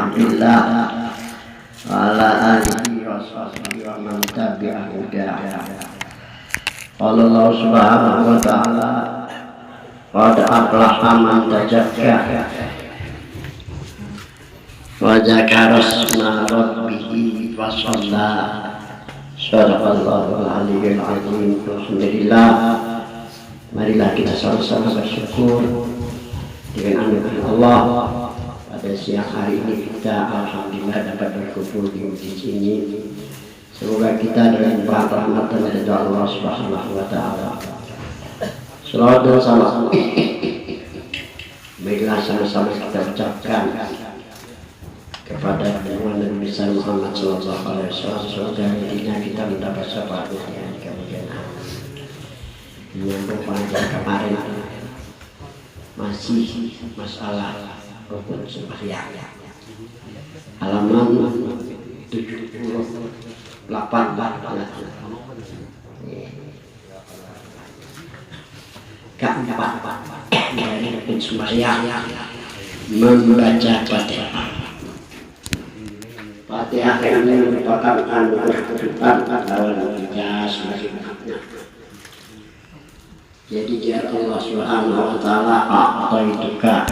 Abdillah wa ala alihi wa sahbihi wa man tabi'ahu hidayah. Qala Allah subhanahu wa ta'ala qad aflaha man tazakka wa dzakara isma rabbih wa shalla. Shadaqallahul aliyyul azim. Alhamdulillah, marilah kita sama-sama bersyukur dengan anugerah Allah. Pada siang hari ini kita alhamdulillah dapat berkumpul di masjid ini. Semoga kita dengan rahmat dan ridha Allah Subhanahu wa taala. Selawat dan salam marilah sama-sama kita ucapkan kepada Nabi besar Muhammad sallallahu alaihi wasallam. Semoga intinya kita mendapat syafaatnya di kemudian hari. Menyambung pada kemarin masih masalah rukun sembahyang, halaman 78 keempat dari rukun sembahyang membaca Fatihah. Fatihah ini merupakan anugerah Tuhan adalah kita sebagai umatnya. Jadi dia Allah Subhanahu wa taala a'taituka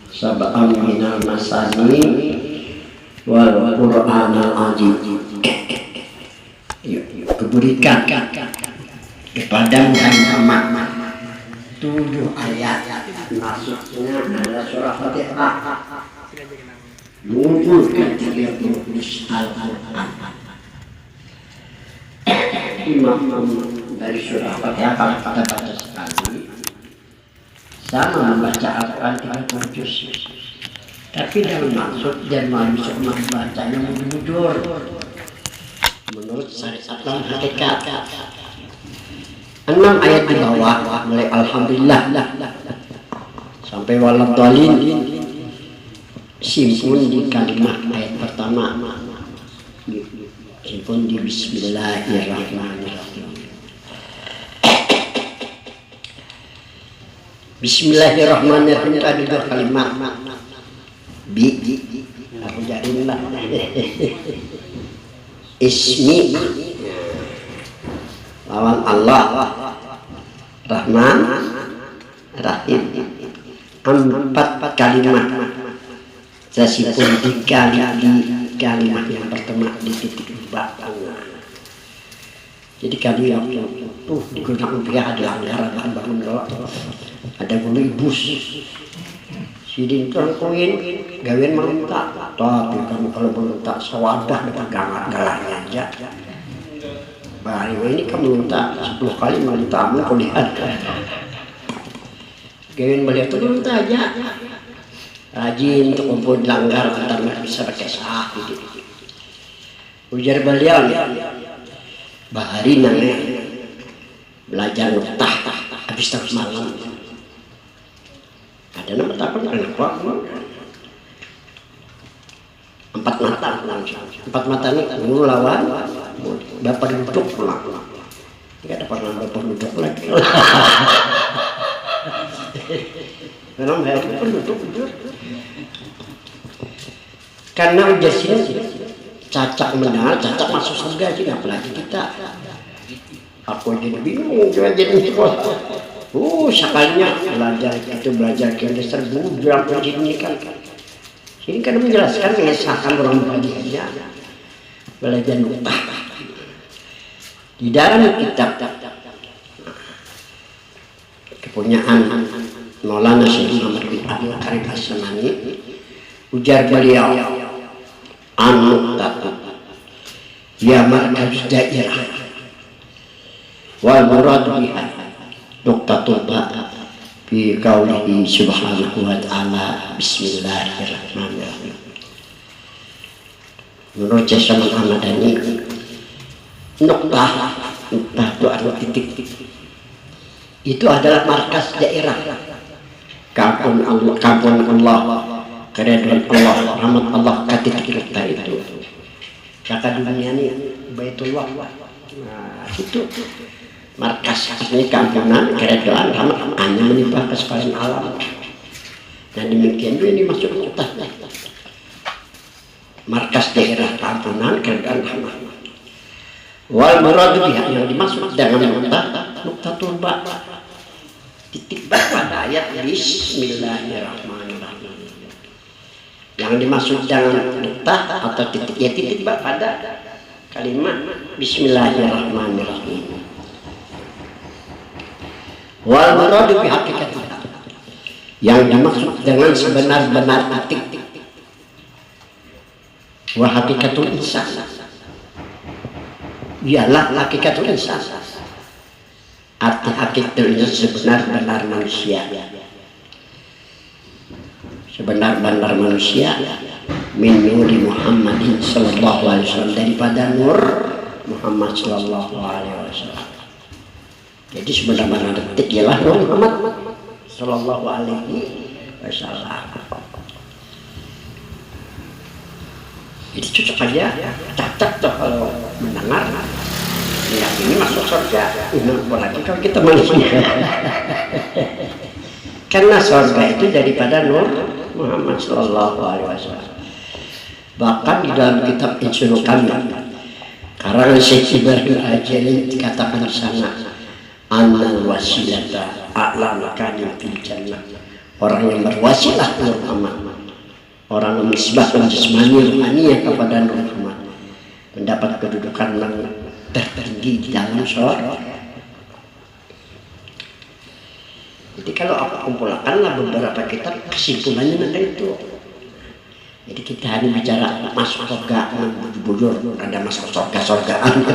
sab'an minal masani wal qur'anal azim. Kuberikan kepada Muhammad 7 ayat, maksudnya adalah surah Fatihah. Mengumpulkan 30 Al-Quran. Imam dari surah Fatihah kalau kita baca sekali sama membaca Al-Quran 30 juz. Tapi dalam maksud dan maksud membacanya mundur menurut syariat dan hakikat. 6 ayat di bawah mulai Alhamdulillah sampai waladhdallin simpun di kalimat ayat pertama, simpun di Bismillahirrahmanirrahim. Bismillahirrahmanirrahim tadi dua kalimat bi aku jadiin lah ismi lawan Allah Rahman Rahim. 4 kalimat sesipun di kalimat yang pertama di titik bawah. Jadi kalimat tuh digunakan pihak ada anggaran bahan bangun doang, ada gulu ibus sidin terkuin gawen meminta, tapi kamu kalau meminta sewadah pegangan galanya aja. Bahaya ini kamu minta 10 kali meminta kamu kau lihat gawen melihat tuh minta aja. Rajin untuk kumpul langgar antar bisa pakai sah gitu. Ujar beliau bahari namanya belajar nuktah habis terus malam. Ada nama takut anak kuat 4 mata nih guru lawan bapak duduk pulang. Tidak ada pernah bapak duduk lagi. Memang hari itu penduduk karena ujar sini cacak mendengar, cacak masuk surga sih, apalagi kita. Aku jadi bingung juga jadi sekolah. Sekalinya belajar kita serbu dalam sini kan. Sini kan menjelaskan mengesahkan orang bagi aja belajar nuktah di dalam kitab kepunyaan Maulana Syekh Muhammad bin Abdul Karim As-Samani. Ujar beliau an-nuktah ya markaz dairah wal murad biha nuqtatul ba fi qaulihi subhanahu wa ta'ala bismillahirrahmanirrahim. Menurut Syekh Muhammad ini nuktah itu adalah titik itu adalah markas daerah kampung Allah keridhaan Allah rahmat Allah titik kita itu kata dunia ini Baitullah. Nah itu markas ini kampungan keridhaan rahmat hanya menimpa kesepadan alam dan demikian ini masuk nuktah markas daerah keampunan keridhaan rahmat. Wal muradu biha, yang dimaksud dengan nuktatul ba, titik ba pada ayat Bismillahirrahmanirrahim. Yang dimaksud dengan nuktah atau titik, ya titik ba pada kalimat Bismillahirrahmanirrahim. Wal muradu biha hakikatnya, yang dimaksud dengan sebenar-benar titik, wa hakikatul insan, ialah hakikatul insan, arti hakikatul insan sebenar-benar manusia, sebenar-benar manusia, min nuri Muhammadin sallallahu alaihi wasallam, daripada nur Muhammad sallallahu alaihi wasallam. Jadi sebenar-benar detik ialah nur Muhammad sallallahu alaihi wasallam. Jadi cocok aja, catat tuh kalau mendengar. Ya ini masuk surga. Apalagi kalau kita manusia. Karena surga itu daripada nur Muhammad sallallahu alaihi wasallam. Bahkan di dalam kitab Insyul Kamil karangan Syekh Ibrahim Al-Jalil dikatakan di sana, annal wasilata a'lam kalim fil jannah. Orang yang berwasilah Nur Muhammad, orang yang menisbahkan jasmani rohaninya kepada Nur Muhammad, mendapat kedudukan yang tertinggi di dalam surga. Jadi kalau aku kumpulkanlah beberapa kitab, kesimpulannya nanti itu. Jadi kita hanya bicara masuk surga, bujur, ada masuk surgaan.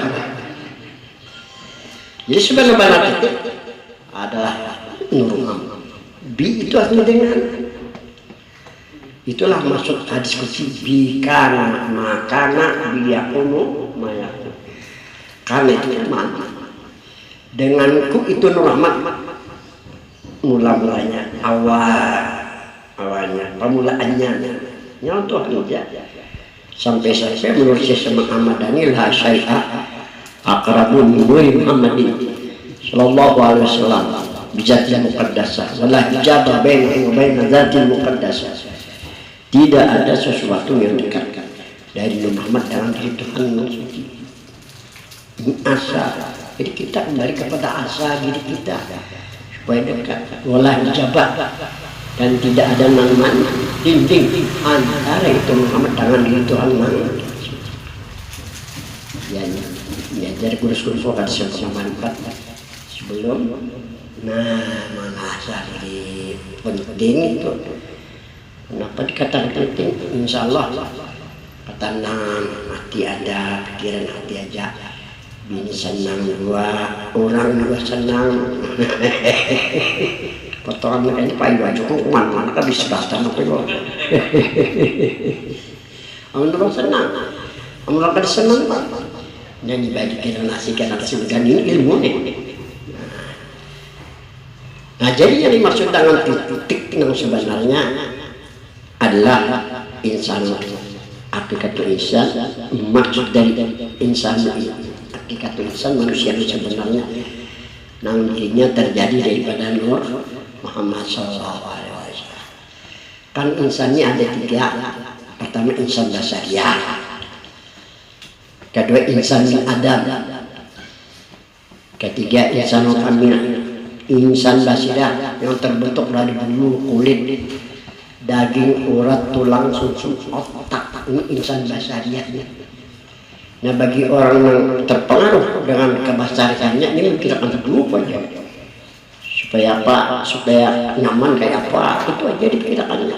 Jadi sebenarnya itu adalah Nur Muhammad. Bi itu artinya dengan. Itulah maksud hadis qudsi, bikana makana biyakunu mayakun. Karena itu mana? Denganku itu Nur Muhammad mula-mulanya, awalnya, pemulaannya, nyontoh aja. Sampai menurut Syekh Ahmadani la syai'a aqrabu min Muhammadin sallallahu alaihi wasallam bijatil muqaddasah wala hijaba bainahu wa bain dzatil muqaddasah. Tidak ada sesuatu yang dekat dari Muhammad dalam diri Tuhan yang suci. Ini asa. Jadi kita kembali kepada asa diri kita supaya dekat. Wala hijaba, dan tidak ada nangman dinding antara itu Muhammad dengan diri Tuhan yang suci. Ya dari kudus-kudus waktu sebelum sebelum mana asa diri penting itu. Kenapa dikatakan penting? Insya Allah tenang, hati ada, pikiran hati aja. Bini senang dua, orang juga senang. Potongan mereka ini paling baju kuman, mana kan bisa datang apa itu? Orang senang, orang kan senang pak. Dan dibagi nasi karena kesibukan ini ilmu nih. Nah jadi yang dimaksud dengan titik yang sebenarnya adalah insan, hakikatul insan. Maksud dari insan, hakikatul insan manusia itu sebenarnya nang dirinya terjadi daripada Nur Muhammad sallallahu alaihi wasallam. Kan insannya ada tiga. Pertama insan basariah, kedua insan min Adam, ketiga insan kamil. Insan basirah yang terbentuk dari bulu, kulit, daging, urat, tulang, susu, otak. Ini insan basariahnya. Nah bagi orang yang terpengaruh dengan kebasariannya, ini memikirkan dulu aja supaya apa, supaya nyaman kayak apa, itu aja dipikirkannya.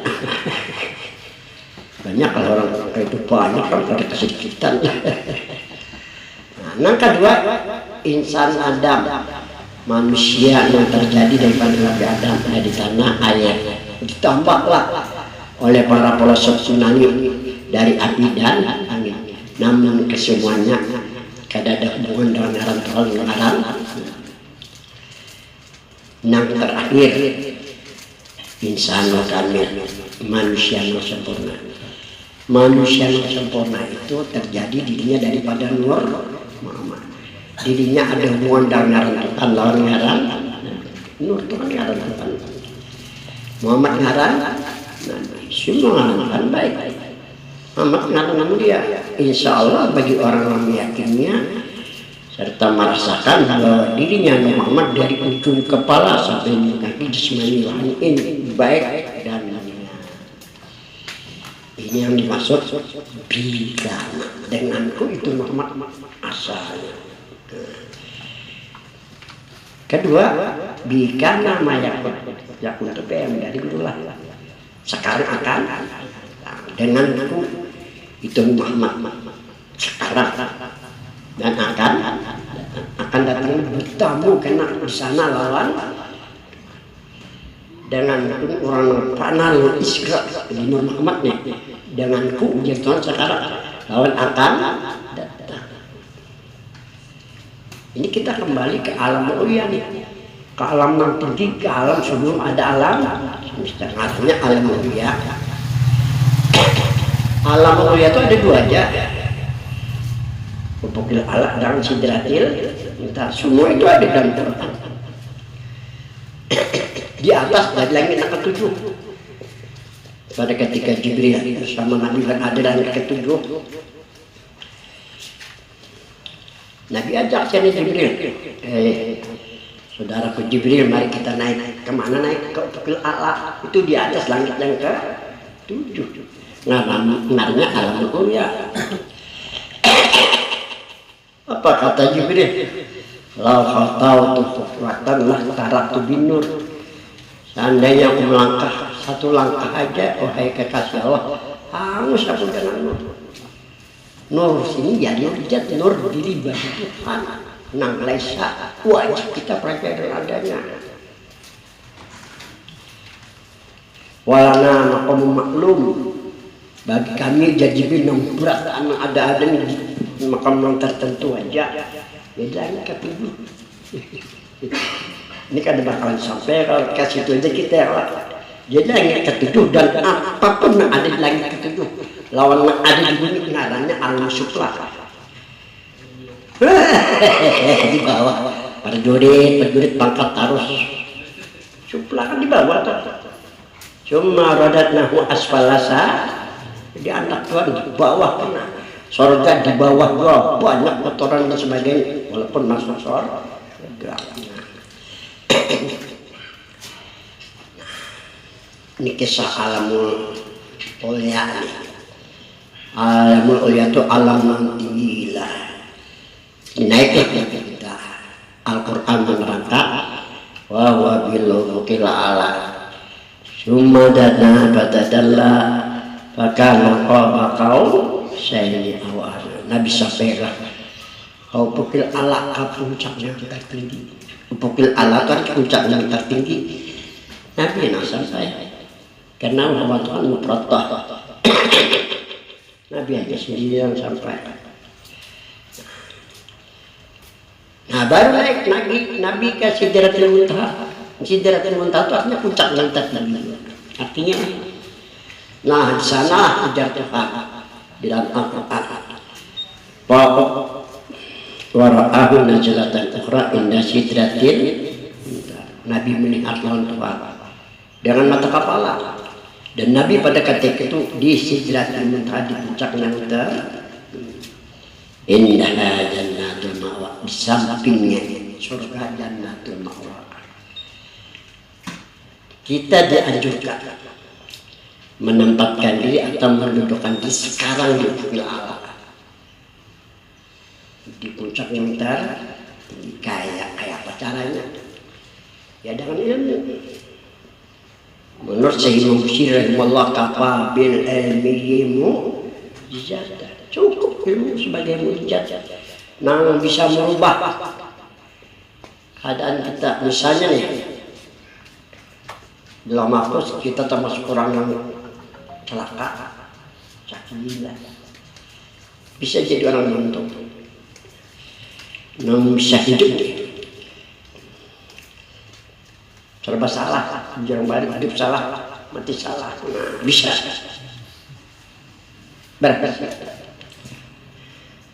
Banyak kalau orang kayak itu banyak kan pada kesekitan. Nah kedua insan Adam, manusia yang terjadi daripada Nabi Adam di tanah air, ditambahlah oleh para filosof Yunani dari api dan angin. Namun kesemuanya kada ada hubungan dengan alam Tuhan. Yang terakhir insan kamil, manusia yang sempurna. Manusia yang sempurna itu terjadi dirinya daripada Nur Muhammad. Dirinya ada hubungan dengan Tuhan, lawan ngaran Nur Tuhan ngaran Tuhan. Muhammad ngaran, semua ngaran baik. Muhammad namun dia insya Allah bagi orang yang meyakinnya serta merasakan bahwa dirinya Muhammad dari ujung kepala sampai kaki jismani ini baik dan mulia. Ini yang dimaksud bigana, denganku itu Muhammad asalnya. Kedua, bigana mayakut yakun itu dari dululah. Sekarang akan denganku itu Muhammad sekarang dan akan datang bertamu karena di sana lawan dengan orang panal Isra di Nur Muhammad nih denganku ujian Tuhan sekarang lawan akan datang. Ini kita kembali ke alam mulia nih, ke alam yang tinggi, ke alam sebelum ada alam artinya alam mulia. Alam mulia itu ada dua aja, Ufukil A'la dan Sidratil Muntaha. Semua itu ada dalam Quran. Di atas dari langit yang ketujuh. Pada ketika Jibril bersama Nabi ada langit ketujuh, Nabi ajak sini Jibril, saudaraku Jibril, mari kita naik. Kemana naik? Ke Ufukil A'la. Itu di atas langit yang ke-7. Namanya alam mulia. Apa kata Jibril? Lau khatautu khutwatan lah taratu binur. Seandainya aku melangkah satu langkah aja, wahai kekasih Allah, hangus aku dengan nur. Nur sini ya nurjat, nur diri bagi Tuhan. Nang laisa, wajib kita pelajari adanya. Walana maqamu maklum. Bagi kami jadi bingung berat ada nih makam yang tertentu aja. Beda ketujuh. Ini kan bakalan sampai kalau kasih itu aja kita ya. Jadi langit ketujuh dan apapun yang ada di langit ketujuh lawan yang ada di bumi ngarannya alam sufla. Di bawah prajurit pangkat tarus sufla kan di bawah tuh. Cuma radatnahu asfalasa di anak Tuhan di bawah kena surga di bawah gua banyak kotoran dan sebagainya walaupun masuk surga. Ini kisah alamul ulia. Alamul ulia itu alam yang tinggi lah. Naiknya kita Al-Quran menerangkan wa bil ufukil a'la summa dana batadalla maka kau saya awal Nabi sampaikan kau Ufukil A'la puncak yang tertinggi. Ufukil A'la kan puncak yang tertinggi. Nabi yang sampai karena Muhammad Tuhan memprotoh. Nabi aja sendiri yang sampai. Nah baru naik Nabi ke Sidratil Muntaha. Sidratil Muntaha itu artinya puncak yang tertinggi. Artinya nah di sana ujar Tuhan di dalam Al-Quran wara'ahu najlatan ukhra inda sidratil. Nabi melihat lawan Tuhan dengan mata kepala dan Nabi pada ketika itu di Sidratil Muntaha di puncak yang indaha jannatul ma'wa, di sampingnya surga jannatul ma'wa. Kita dianjurkan menempatkan diri atau mendudukkan diri sekarang di Ufukil A'la, di puncak yang kayak apa caranya? Ya dengan ilmu. Menurut Syekh Muhammad rahimahullah kafa bil ilmihimu jizat, cukup ilmu sebagai mujizat yang bisa merubah keadaan kita. Misalnya nih dalam mahfuz kita termasuk orang yang celaka, sakit gila, bisa jadi orang beruntung, namun bisa hidup serba salah, jarang balik hidup salah, mati salah, nah, bisa.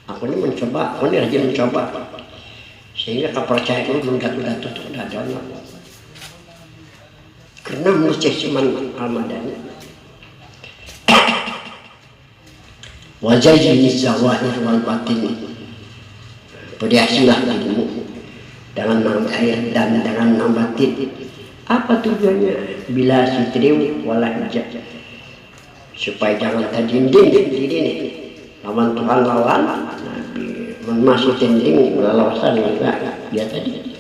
Aku ini mencoba, aku ini rajin mencoba, sehingga kepercayaan itu menggatu-gatu itu udah jalan. Karena menurut Syekh Siman Al-Madani wa zayyini zawahir wal batin. Berhiaslah dirimu dengan nama zahir dan dengan nama batin. Apa tujuannya? Bila sitrim wala hijab, supaya jangan terdinding diri ini lawan Tuhan lawan Nabi masih tending lalawasan juga dia tadi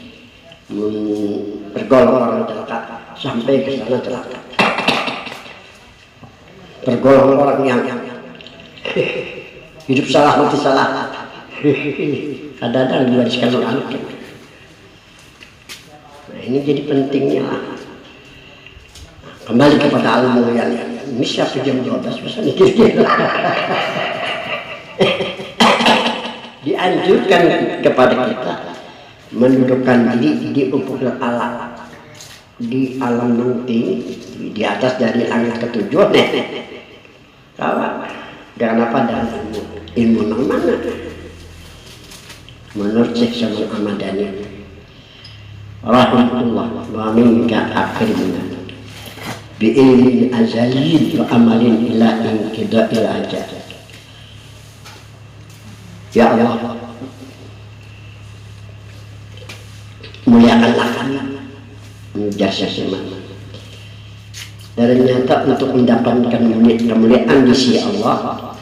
bergolong orang celaka sampai ke sana celaka, bergolong orang yang hidup salah mati salah, kadang-kadang juga sekali anak. Nah ini jadi pentingnya kembali kepada alam mulia. Ini siapa jam 12 bisa mikir. Dianjurkan kepada kita mendudukkan diri di ufuk alam, di alam nanti, di atas dari langit ketujuh. Dengan apa? Dan ilmu mana? Menurut Syekh Syamsul Ahmadani rahimahullah wa minka akhirina bi ilmin azalin wa amalin ila inqida'il ajal. Ya Allah, muliakanlah kami jasa semana. Ternyata untuk mendapatkan kemuliaan di sisi Allah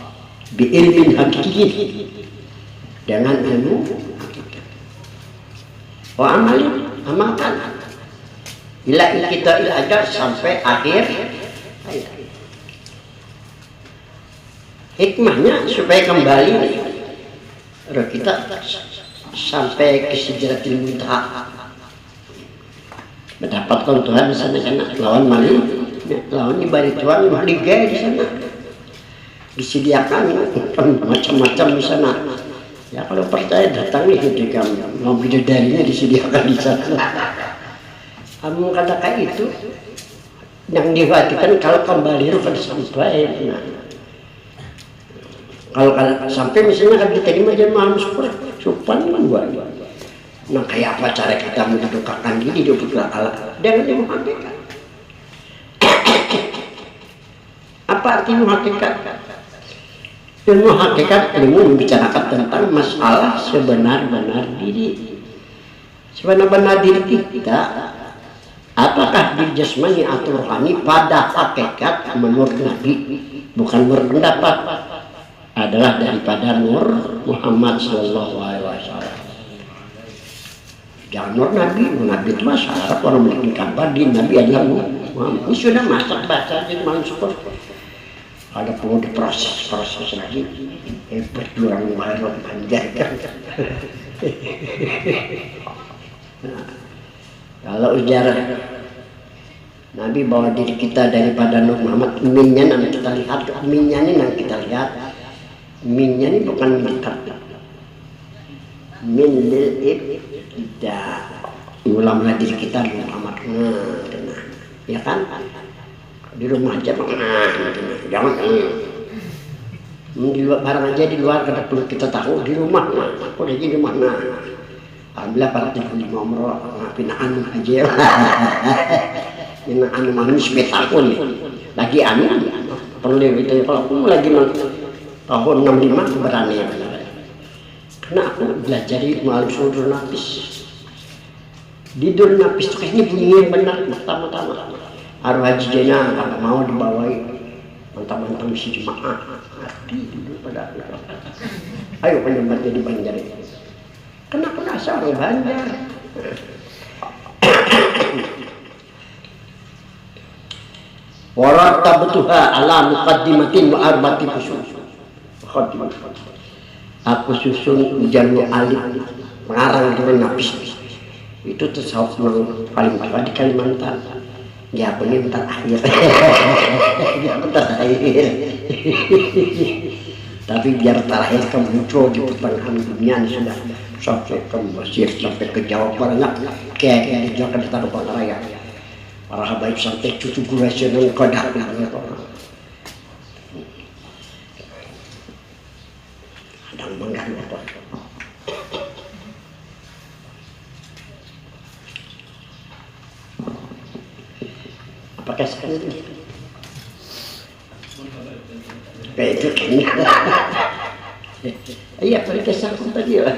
bi ilmin hakiki, dengan ilmu hakikat. Wa amalin, amalkan ila kita ajal sampai akhir hayat. Hikmahnya supaya kembali kita sampai ke Sidratil Muntaha, mendapatkan Tuhan di sana. Karena lawan mali, lawan ibadah Tuhan mali gaya di sana, disediakan macam-macam di sana. Ya kalau percaya datang nih ketika mau bidadarinya disediakan di sana. Kamu katakan itu yang diwatikan kalau kembali rupa sampai. Kalau sampai misalnya kan diterima jadi malam supan dua. Nah kayak apa cara kita mendudukkan diri di ufuk Allah dengan ilmu hakikat? Apa arti ilmu hakikat? Ilmu hakikat ilmu membicarakan tentang masalah sebenar-benar diri. Sebenar-benar diri kita, apakah diri jasmani atau rohani pada hakikat menurut Nabi, bukan menurut pendapat, adalah daripada Nur Muhammad Sallallahu Alaihi Wasallam. Jangan Nur Nabi, Nabi itu masyarakat orang bikin kabar di Nabi adalah Muhammad. Ini sudah masak bahasa jadi manusia. Ada perlu diproses lagi. Berjuang malam panjang. Nah, kalau ujar Nabi bawa diri kita daripada Nur Muhammad, minnya nanti kita lihat, minnya ini nanti kita lihat. Minnya ini bukan militar, min lil ibtida, ulama diri kita Muhammad, ya kan? Di rumah aja jangan di luar, barang aja di luar kada perlu kita tahu, di rumah aku lagi di mana. Alhamdulillah para 35 umroh ngapain anu aja. Ini anu spektakel nih. Lagi anu perlu itu kalau aku lagi tahun 65 berani ya. Karena aku belajar melalui seluruh nafis. Di Dur Nafis itu kayaknya bunyinya yang benar pertama-tama. Arwah Haji Jena kalau mau dibawai mantap-mantap misi jemaah. Hati dulu pada itu. Ayo penyembat jadi Banjar. Kenapa rasa orang Banjar? Warat tabtuha ala muqaddimatin wa arbati fusul. Aku susun jalur alif mengarang Dur Nafis. Itu tasawuf yang paling tua di Kalimantan. Ya benar terakhir. Ya terakhir. Tapi biar terakhir kemuncul di pertengahan dunia sudah sampai ke Mesir, sampai ke Jawa banyak kayak di Jawa kan ditaruh Bangaraya. Para habaib sampai cucu gue seneng kodak banget orang. Ada mengganggu apa? Apakah sekarang ini? Kayak itu kan. Iya, mereka sangkut tadi lah.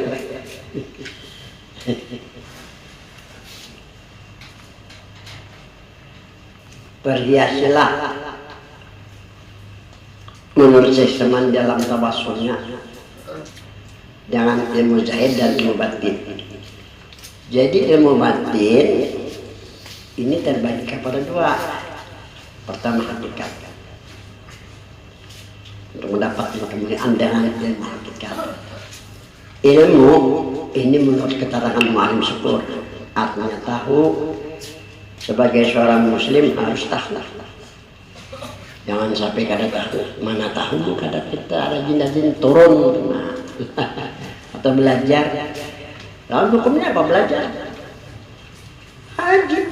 Berhiasilah menurut Syekh dalam tawassulnya, jangan ilmu zahir dan ilmu batin. Jadi ilmu batin ini terbagi kepada dua. Pertama hakikat, untuk mendapatkan kemuliaan dengan ilmu hakikat. Ilmu ini menurut keterangan mu'alim syukur, artinya tahu. Sebagai seorang muslim harus tahu. Jangan sampai kada tahu. Mana tahu kada kita rajin-rajin turun atau belajar. Lalu hukumnya apa belajar? Haji.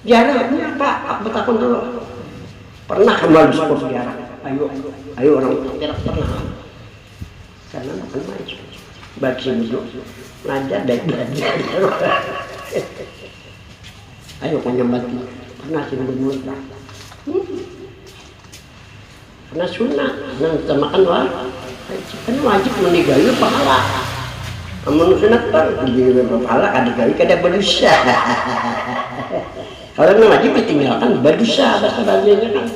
Jarang apa? Aku takut dulu. Pernah kembali sekolah jarang. Ayo orang tidak pernah. Karena bukan main. Baca dulu. Belajar baik belajar. Ayo penyambat pernah sih bermulut karena sunnah yang kita makan kan wajib meninggali pahala amun sunat kan meninggali pahala kadang-kadang kada berdosa kalau yang wajib ditinggalkan berdosa bahasa bagiannya kan.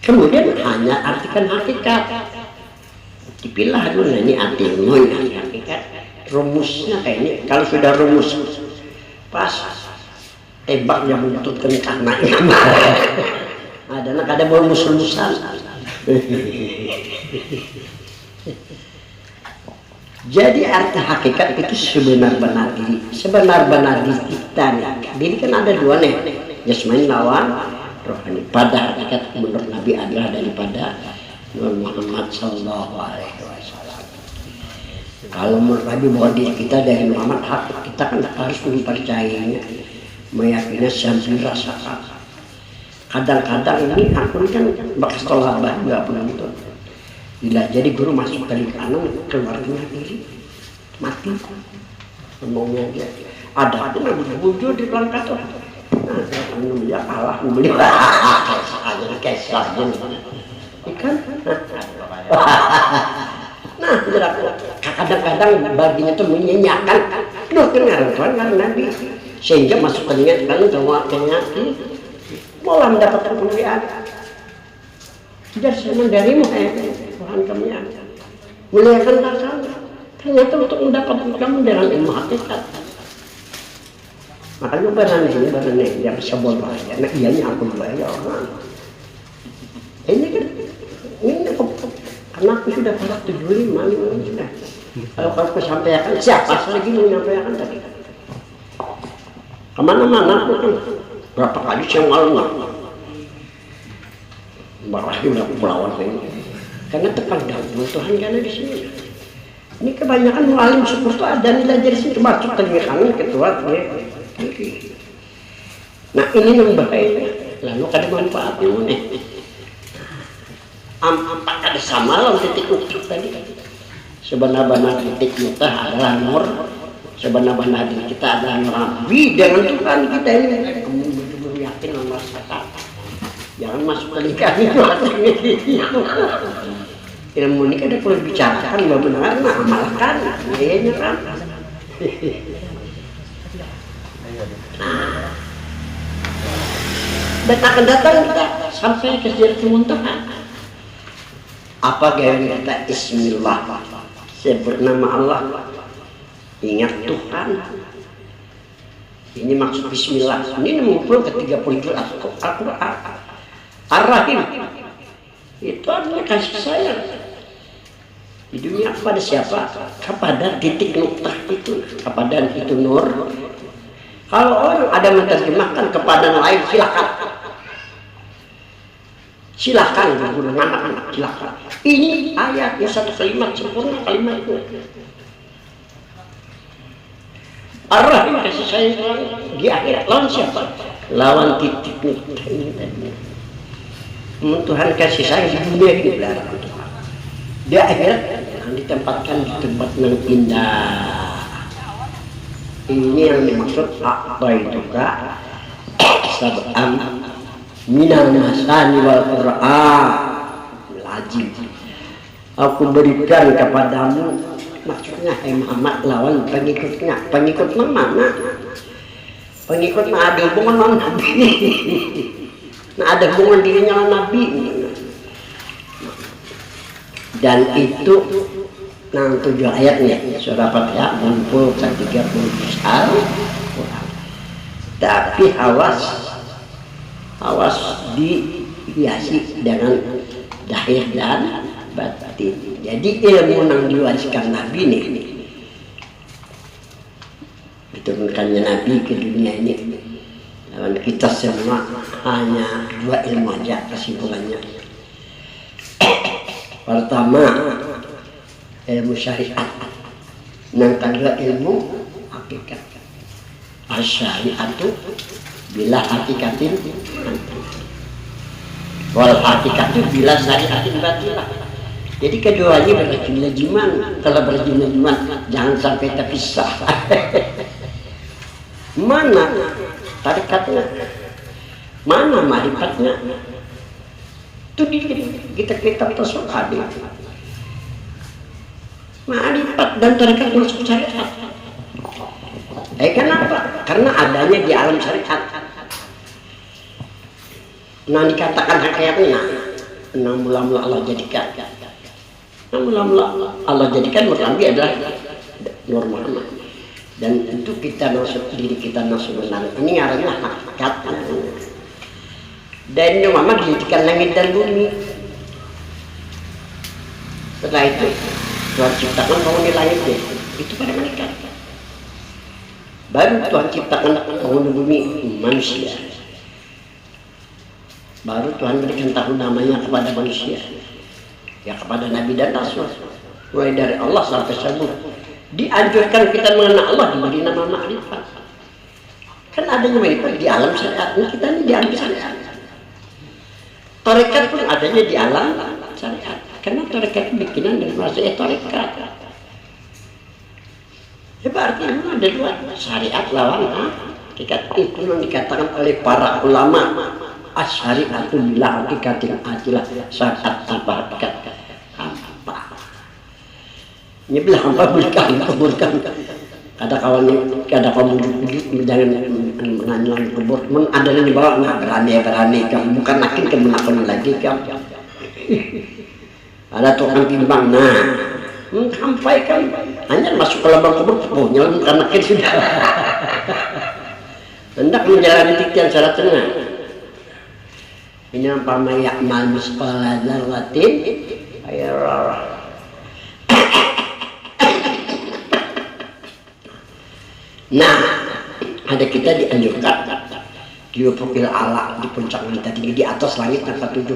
Kemudian hanya artikan hakikat dipilah dulu ini artinya ini hakikat. Rumusnya kayak ini, kalau sudah rumus pas tebak yang menuntutkan karena ada rumus-rumusan. Jadi arti hakikat itu sebenar-benar diri kita nih. Diri kan ada dua nih, jasmani lawan rohani. Pada hakikat menurut Nabi adalah daripada Muhammad Sallallahu Alaihi Wasallam. Kalau menurut Nabi bahwa diri kita dari Muhammad hak, kita kan harus mempercayainya, meyakini sambil rasakan. Kadang-kadang ini aku kan bekas tolak juga pernah itu. Bila jadi guru masuk kali kanan keluarnya diri mati, ngomongnya dia. Ada aku nggak bujur di pelangkat tuh. Nah, ya kalah beli aja kesal aja. Ikan. Nah, kadang-kadang baginya itu menyenyakan. Loh, kenal Nabi. Sehingga masuk telinga kan semua penyakit. Malah mendapatkan kemuliaan. Tidak cuma darimu, Tuhan kamu ya. Muliakan kamu. Ternyata untuk mendapatkan kamu dengan ilmu hakikat. Makanya barang ini yang sebol bahaya. Nah, ianya aku bahaya orang. Ini kan, ini karena aku sudah pada 75 sudah. Kalau aku sampaikan, siapa lagi menyampaikan tadi? Kemana-mana aku kan berapa kali saya malam barahi udah pelawan ini. Karena tekan dahulu Tuhan karena di sini. Ini kebanyakan mu'alim syukur itu ada nilai dari sini masuk telinga kanan ketua. Nah ini yang bahaya. Lalu kadang manfaatnya mana? Ampak ada sama lawan titik utuh tadi. Sebenar-benar titik kita adalah nur. Sebenar-benar diri kita adalah Nabi. Dengan Tuhan kita ini. Kamu betul-betul yakin merasakan. Jangan masuk ke lingkaran itu. Ilmu ini kan perlu bicarakan bahwa benar amalkan. Iya kan. Dan akan datang kita sampai ke Sidratul Muntaha. Apa gaya kita Bismillah, saya bernama Allah, ingat Tuhan. Ini maksud Bismillah. Ini mengumpul ke 30 Al-Quran. Ar-Rahim itu artinya kasih sayang di dunia kepada siapa? Kepada titik nuktah itu, kepada itu nur. Kalau orang ada menerjemahkan kepada yang lain, silakan dengan anak-anak silakan. Ini ayat yang satu kalimat sempurna kalimat itu. Ar-Rahim kasih sayang di akhirat lawan siapa? Lawan titik nuktah ini tadi. Tuhan kasih sayang di dunia ini belar. Di akhirat akan ditempatkan di tempat yang indah. Ini yang dimaksud apa itu kak? sab'am minal masani wal qur'an lazim. Aku berikan kepadamu, maksudnya hai Muhammad lawan pengikutnya. Pengikut mana? Pengikut ada hubungan dengan Nabi. Ada hubungan dirinya dengan Nabi. Dan itu 7 ayatnya surah Fatihah 30 tapi hawas dihiasi dengan zahir dan batin. Jadi ilmu yang diwariskan Nabi nih diturunkannya Nabi ke dunia ini, lawan kita semua hanya 2 ilmu aja kesimpulannya. Pertama ilmu syariat, yang kedua ilmu hakikat. Asyariatu bila hakikatin wal hakikatu bila syariatin batilah. Jadi keduanya berjimlah-jiman. Kalau berjimlah-jiman jangan sampai terpisah. Mana tarikatnya, mana marifatnya, itu di kita tasawuf ada. Ma'rifat dan tarikat masuk syariat. Kenapa? Karena adanya di alam syariat. Nah dikatakan hakikatnya, mula-mula Allah jadikan. Mula-mula Allah jadikan Nabi adalah Nur Muhammad. Dan itu kita masuk diri kita masuk benar. Ini ngarannya hakikat. Dan Nur Muhammad dijadikan langit dan bumi. Setelah itu Tuhan ciptakan penghuni langit itu pada malaikat. Baru Tuhan ciptakan penghuni bumi manusia. Baru Tuhan berikan tahu namanya kepada manusia, ya kepada Nabi dan Rasul. Mulai dari Allah sampai sebut dianjurkan kita mengenal Allah diberi nama makrifat. Kan adanya makrifat di alam syariat, kita ini di alam syariat. Tarekat pun adanya di alam syariat. Karena tarekat bikinan dari manusia tarekat. Berarti memang ada 2 syariat lawan hakikat. Itu yang dikatakan oleh para ulama. Asyariatu bila hakikatin ajilah syariat tanpa hakikat hampa. Ini bilang hampa bukan. Ada kawan bujuk jangan menanyakan kubur. Ada yang dibawa nggak berani kamu bukan makin kemenakon lagi kamu. Ada tukang timbang, sampaikan hanya masuk ke lubang kubur, nyelam karena makin sudah. Hendak menjalani tikian secara tenang. Ini apa ya'mal misqala dzarratin khairan. Nah, ada kita dianjurkan di ufukil a'la, di puncak langit tinggi, di atas langit tanpa 7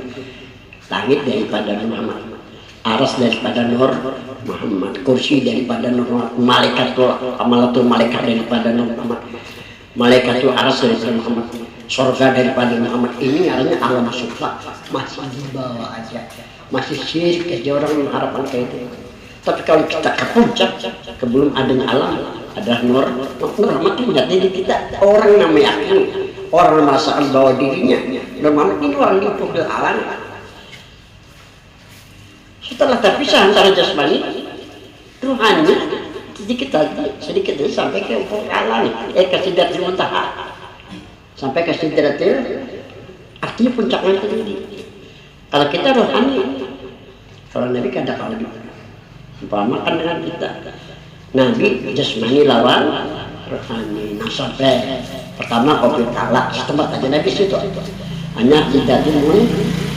langit daripada Muhammad, aras daripada Nur Muhammad, kursi daripada Nur malaikatul amalatul malaikat daripada Nur Muhammad, malaikatul aras daripada Muhammad, surga daripada Muhammad. Ini artinya alam sufla masih di bawah aja, masih syirik aja orang mengharapkan kayak itu. Tapi kalau kita ke puncak, sebelum adanya alam adalah Nur Muhammad itu menjadi diri kita. Orang yang meyakini, orang merasakan bahwa dirinya Nur Muhammad ini orang di ufukil a'la. Setelah terpisah antara jasmani ruhani sedikit lagi sampai ke ufuk a'la ke sidratil muntaha, sampai ke sidratil, artinya puncaknya tinggi. Kalau kita rohani, kalau Nabi kada kalau umpamakan dengan kita, Nabi jasmani lawan rohani. Nah sampai pertama ufuk a'la setempat aja Nabi situ hanya sidratil muntaha.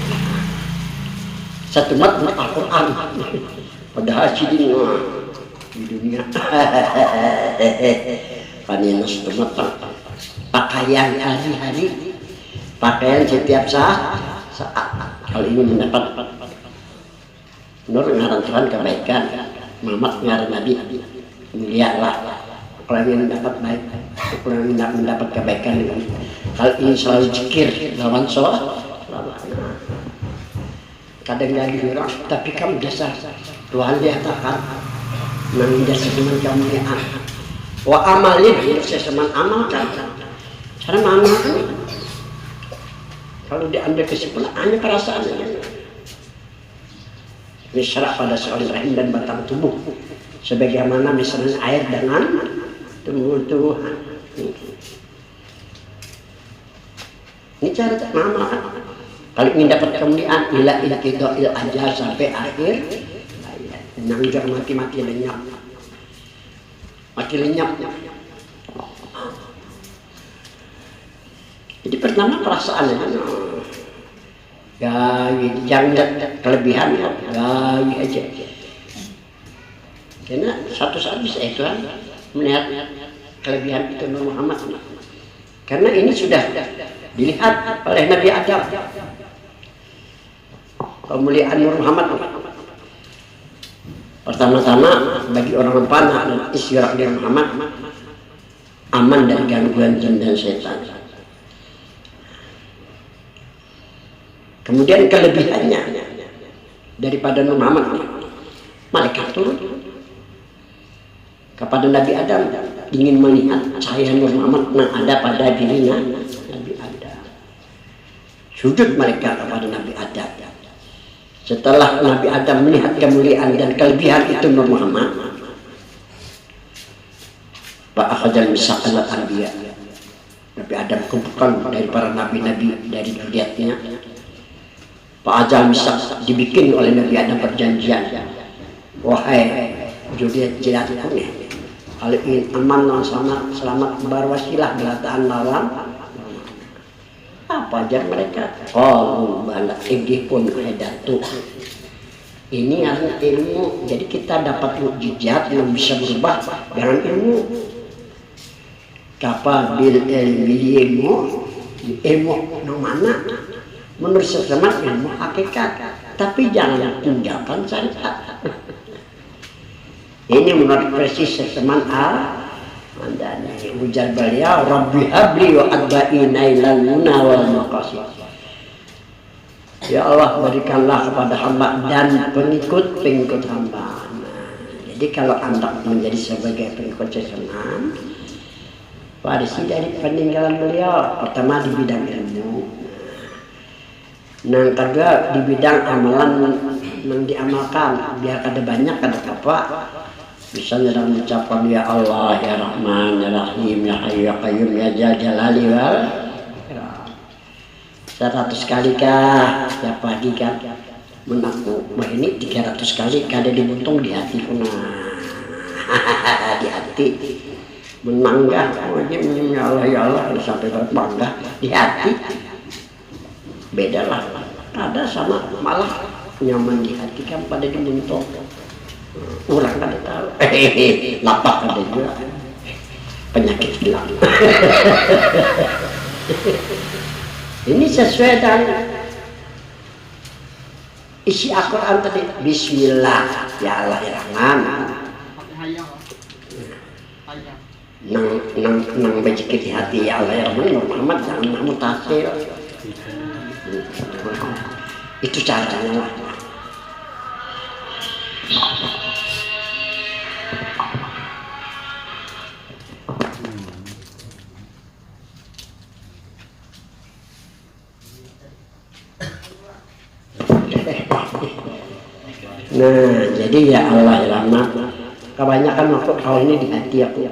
Satu mat Al-Quran. Padahal di dunia paninus temat pakaian hari-hari, pakaian setiap saat. Kali ini mendapat Nur ngaran Tuhan kebaikan, Muhammad ngaran Nabi mulialah. Kalau yang mendapat baik, kalau yang mendapat kebaikan dengan hal ini selalu zikir lawan sholat. Kadang lagi orang, tapi kamu dasar Tuhan diatakan nang dasar teman kamu ya wa amalin seseman amal kan cara amal Kalau diambil kesimpulan hanya perasaannya. Misra pada seorang rahim dan batang tubuh, sebagaimana misalnya air dengan tumbuh-tumbuhan. Ini cara mengamalkan. Kalau ingin dapat kemuliaan, ila ilqida'il ajal sampai akhir ayat. Nangjar mati lenyap. Mati lenyap. Jadi pertama perasaannya, jangan lihat kelebihan, gawi aja. Karena satu saat bisa Tuhan melihat kelebihan itu Nur Muhammad. Karena ini sudah dilihat oleh Nabi Adam. Kemuliaan Nur Muhammad pertama-tama bagi orang panah dan isyarat dari Muhammad aman dari gangguan jin dan setan. Kemudian kelebihannya daripada Nur Muhammad, malaikat turun kepada Nabi Adam ingin melihat cahaya Nur Muhammad yang ada pada dirinya Nabi Adam. Sujud mereka kepada Nabi Adam. Setelah Nabi Adam melihat kemuliaan dan kelebihan itu Nur Muhammad, Pak Akhadal Misaqal Anbiya, Nabi Adam kumpulkan dari para nabi-nabi dari zuriatnya. Pak Ajal Misaq dibikin oleh Nabi Adam perjanjian. Wahai zuriat jilatku nih, kalau ingin aman dan selamat berwasilah belataan lawan apa aja mereka. Oh, balak tinggi pun hedatu. Ini adalah ilmu. Jadi kita dapat mukjizat yang bisa berubah dengan ilmu. Kapa bil ilmu no mana? Menurut sesemat ilmu hakikat. Tapi jangan tinggalkan syariat. Ini menurut versi seseman Andani ujar beliau, Rabbi habli wa adba'ina ilal muna wal maqasid. Ya Allah, berikanlah kepada hamba dan pengikut hamba. Jadi kalau anda menjadi sebagai pengikut seseman, warisi dari peninggalan beliau. Pertama di bidang ilmu, yang kedua di bidang amalan yang diamalkan, biar ada banyak ada apa. Misalnya dalam ucapan ya Allah, ya Rahman, ya Rahim, ya Hayyu, ya Qayyum, ya Jal Jalali wal Ikram. 100 kali kah setiap pagi kan mengaku, wah ini 300 kali kada dibuntung di hati pun. Di hati menanggah, ya Allah, ya Allah, sampai berbangga di hati. Beda lah, ada sama malah nyaman di hati kan pada dibuntung. Orang kada tahu, lapak ada juga penyakit hilang. Ini sesuai dengan isi Al-Quran tadi. Bismillah, ya Allah, ya Rahman. Nang bejikit di hati, ya Allah, ya Rahman. Muhammad jangan mutasil. Itu caranya lah. Nah, jadi ya Allah ya Rahman. Kebanyakan waktu hal ini di hati aku.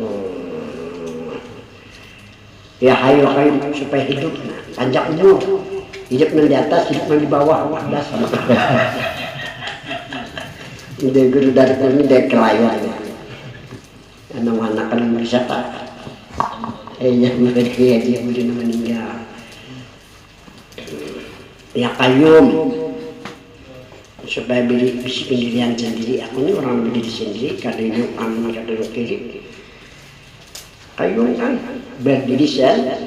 Ya Hayyu Qayyum supaya hidup panjang umur. Hidup di atas, hidup di bawah, ada sama. Ide guru dari kami dari kelayan. Anak-anak kan bisa tak. Yang mereka dia meninggal. Ya Qayyum. Supaya bisa pendirian sendiri. Aku ini orang berdiri sendiri, kadang kanan, kadang kiri. Qayyum kan berdiri sendiri.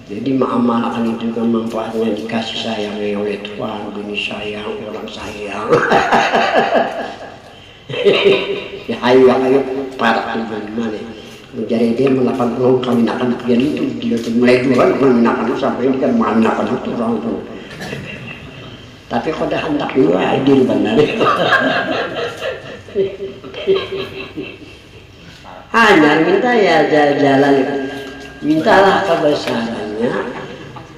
Jadi mengamalkan itu kan manfaatnya dikasih sayang oleh Tuhan, bini sayang, orang sayang. Ya ayo para gimana? Menjadi dia melakukan uang kawinakan pian itu dia mulai duluan kawinakan sampai ini kan manakan itu orang itu. Tapi kau dah hendak dulu adil benar. Hanya minta ya jalan, mintalah kebesarannya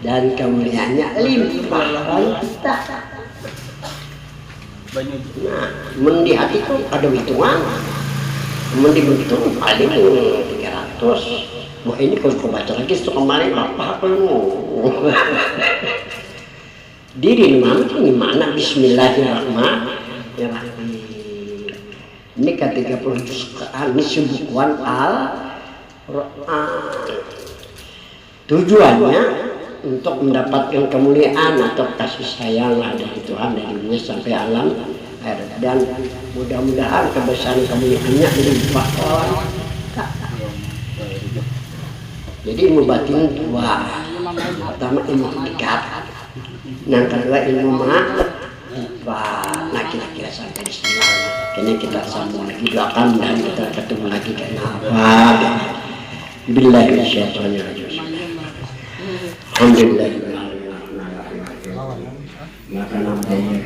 dan kemuliaannya limpahan kita. Nah, di hati itu ada hitungan, bentuk paling 300. Wah ini kalau kau baca lagi itu kemarin bapak kamu. Diri mana Bismillahirrahmanirrahim. Ini ke-30 juz Quran, ini bukuan Al-Quran. Tujuannya untuk mendapatkan kemuliaan atau kasih sayang dari Tuhan dari dunia sampai alam akhirat, dan mudah-mudahan kebesaran kemuliaannya melimpah orang. Jadi ilmu batin dua, pertama ilmu hakikat, yang kedua ilmu ma'rifat. Nah kira-kira sampai di sini. Kini kita sambung lagi, doakan dan kita ketemu lagi karena apa? Billahi minasyaitonirrajim. Alhamdulillah. Maka namanya